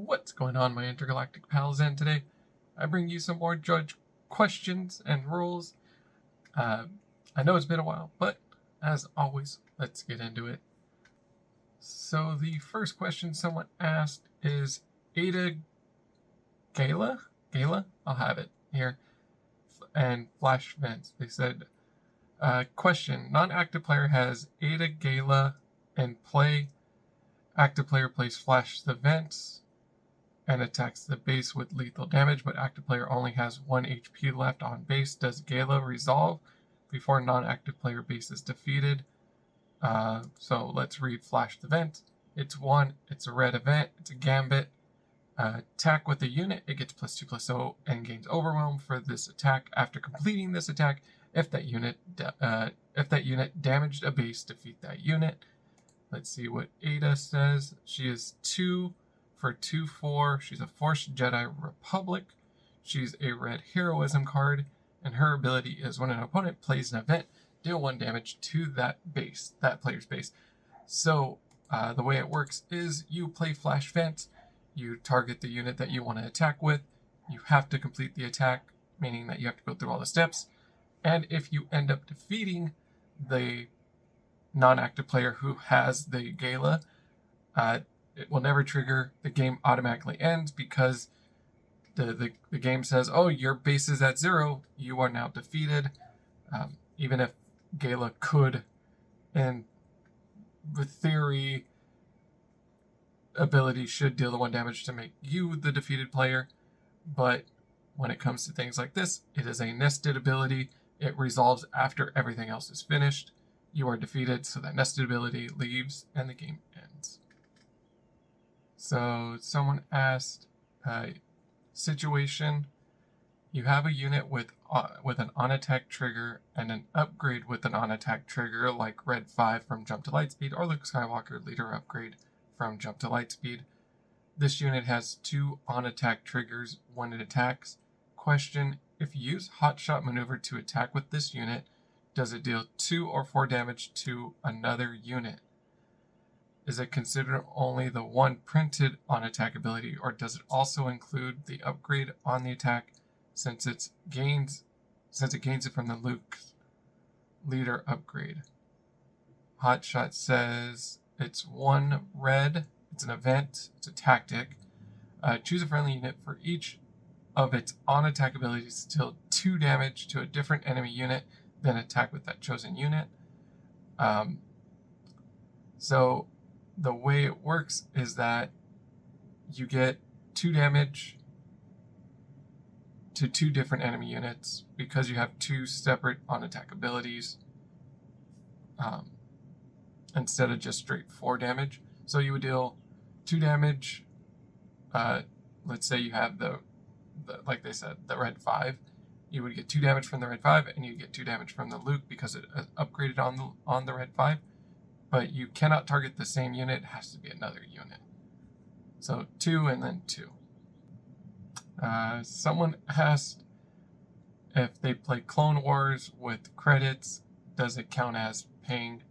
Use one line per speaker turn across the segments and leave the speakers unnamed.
What's going on, my intergalactic pals? And today I bring you some more judge questions and rules. I know it's been a while, but as always, let's get into it. So the first question someone asked is Ada Gala? I'll have it here. And Flash Vents. They said, question, non-active player has Ada Gala and play. Active player plays Flash the Vents and attacks the base with lethal damage, but active player only has 1 HP left on base. Does Gala resolve before non-active player base is defeated? So let's read Flash the Vent. It's a red event, it's a gambit. Attack with a unit, it gets +2/+0 and gains overwhelm for this attack. After completing this attack, if that unit damaged a base, defeat that unit. Let's see what Ada says. She is 2 for 2/4. She's a Force Jedi Republic. She's a red heroism card, and her ability is when an opponent plays an event, deal 1 damage to that player's base. So the way it works is you play Flash Vent, you target the unit that you want to attack with, you have to complete the attack, meaning that you have to go through all the steps, and if you end up defeating the non-active player who has the Gala, it will never trigger. The game automatically ends because the game says, oh, your base is at 0, you are now defeated. Even if Gala could, in theory, ability should deal the 1 damage to make you the defeated player, but when it comes to things like this, it is a nested ability. It resolves after everything else is finished. You are defeated, so that nested ability leaves and the game ends. So someone asked, situation, you have a unit with an on-attack trigger and an upgrade with an on-attack trigger like Red 5 from Jump to Lightspeed or Luke Skywalker Leader upgrade from Jump to Lightspeed. This unit has 2 on-attack triggers when it attacks. Question, if you use Hotshot Maneuver to attack with this unit, does it deal 2 or 4 damage to another unit? Is it considered only the 1 printed on attack ability, or does it also include the upgrade on the attack since it gains it from the Luke Leader upgrade? Hotshot says it's 1 red, it's an event, it's a tactic. Choose a friendly unit for each of its on attack abilities to deal 2 damage to a different enemy unit, then attack with that chosen unit. So the way it works is that you get 2 damage to 2 different enemy units because you have 2 separate on-attack abilities instead of just straight 4 damage. So you would deal 2 damage. Let's say you have the like they said, the Red 5. You would get 2 damage from the Red 5, and you get 2 damage from the Luke because it upgraded on the Red 5. But you cannot target the same unit. It has to be another unit. So 2 and then 2. Someone asked if they play Clone Wars with credits, does it count as paying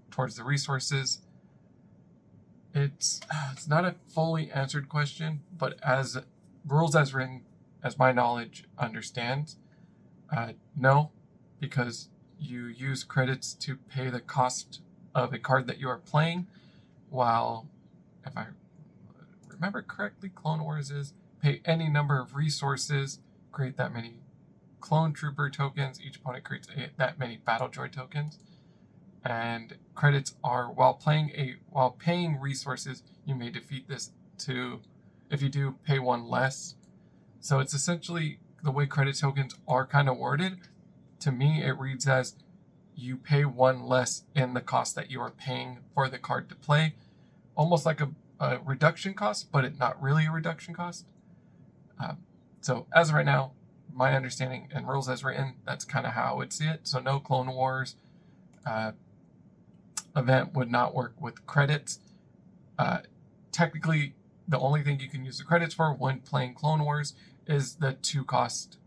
towards the resources? It's not a fully answered question, but as rules as written, as my knowledge understands, no, because you use credits to pay the cost of a card that you are playing, while, if I remember correctly, Clone Wars is pay any number of resources, create that many clone trooper tokens, each opponent creates that many battle droid tokens, and credits are while paying resources, you may defeat this if you do pay 1 less. So it's essentially the way credit tokens are kind of worded. To me, it reads as you pay 1 less in the cost that you are paying for the card to play. Almost like a reduction cost, but it's not really a reduction cost. So as of right now, my understanding and rules as written, that's kind of how I would see it. So no Clone Wars event would not work with credits. Technically, the only thing you can use the credits for when playing Clone Wars is the 2 cost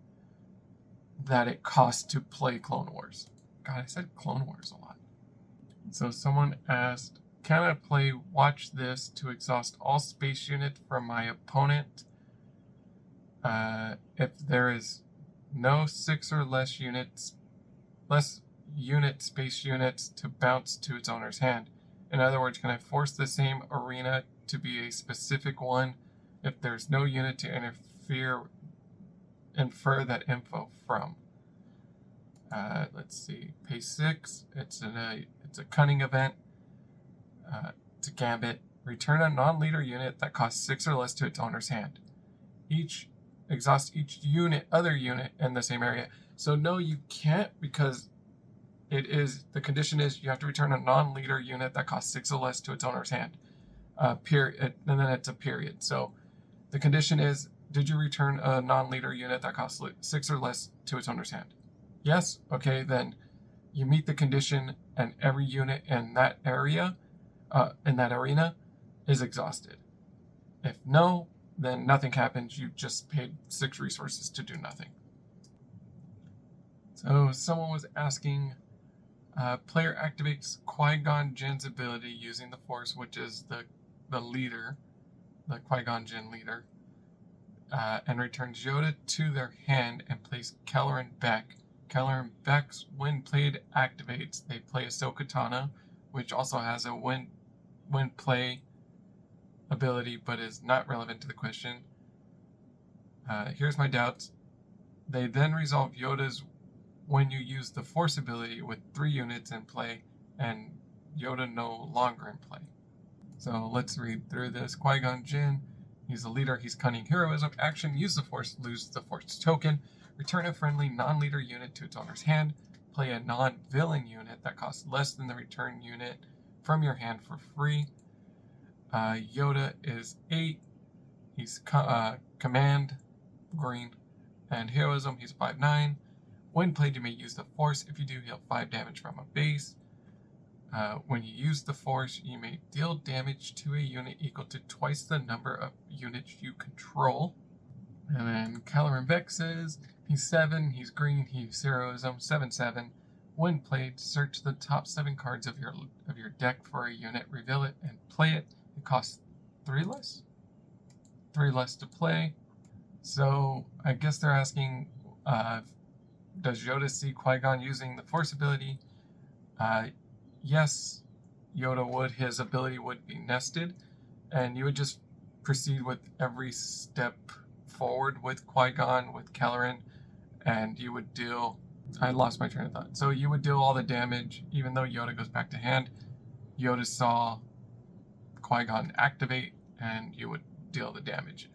that it costs to play Clone Wars. God, I said Clone Wars a lot. So someone asked, Can I play Watch This to exhaust all space units from my opponent? If there is no 6 or less space units to bounce to its owner's hand. In other words, can I force the same arena to be a specific one if there's no unit to infer that info from? Let's see, page 6. It's a cunning event. It's a gambit. Return a non-leader unit that costs 6 or less to its owner's hand. Exhaust each other unit in the same area. So no, you can't, because the condition is you have to return a non-leader unit that costs 6 or less to its owner's hand. Period, and then it's a period. So the condition is, did you return a non-leader unit that costs 6 or less to its owner's hand? Yes? Okay, then you meet the condition, and every unit in that area, in that arena, is exhausted. If no, then nothing happens. You just paid 6 resources to do nothing. So someone was asking, player activates Qui-Gon Jinn's ability using the Force, which is the leader, the Qui-Gon Jinn leader, and returns Yoda to their hand and plays Kelleran Beck. Kelleran Beck's when played activates. They play Ahsoka Tano, which also has a when play ability, but is not relevant to the question. Here's my doubts. They then resolve Yoda's when you use the Force ability with 3 units in play, and Yoda no longer in play. So let's read through this. Qui-Gon Jinn, he's a leader, he's cunning, heroism, action, use the Force, lose the Force token, return a friendly non-leader unit to its owner's hand, play a non-villain unit that costs less than the return unit from your hand for free. Yoda is 8, he's command, green, and heroism, he's 5'9". When played, you may use the Force. If you do, heal 5 damage from a base. When you use the Force, you may deal damage to a unit equal to twice the number of units you control. And then Kelleran Beck says, he's 7, he's green, he's heroism, 7/7. When played, search the top 7 cards of your deck for a unit, reveal it, and play it. It costs 3 less? 3 less to play. So I guess they're asking, does Yoda see Qui-Gon using the Force ability? Yes, Yoda would. His ability would be nested, and you would just proceed with every step forward with Qui-Gon, with Kelleran, and you would deal... I lost my train of thought. So you would deal all the damage, even though Yoda goes back to hand. Yoda saw Qui-Gon activate, and you would deal the damage.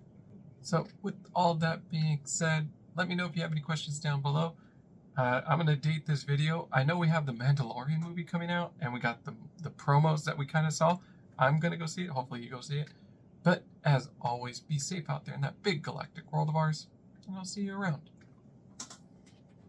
So with all that being said, let me know if you have any questions down below. I'm going to date this video. I know we have the Mandalorian movie coming out, and we got the promos that we kind of saw. I'm going to go see it. Hopefully you go see it. But as always, be safe out there in that big galactic world of ours, and I'll see you around.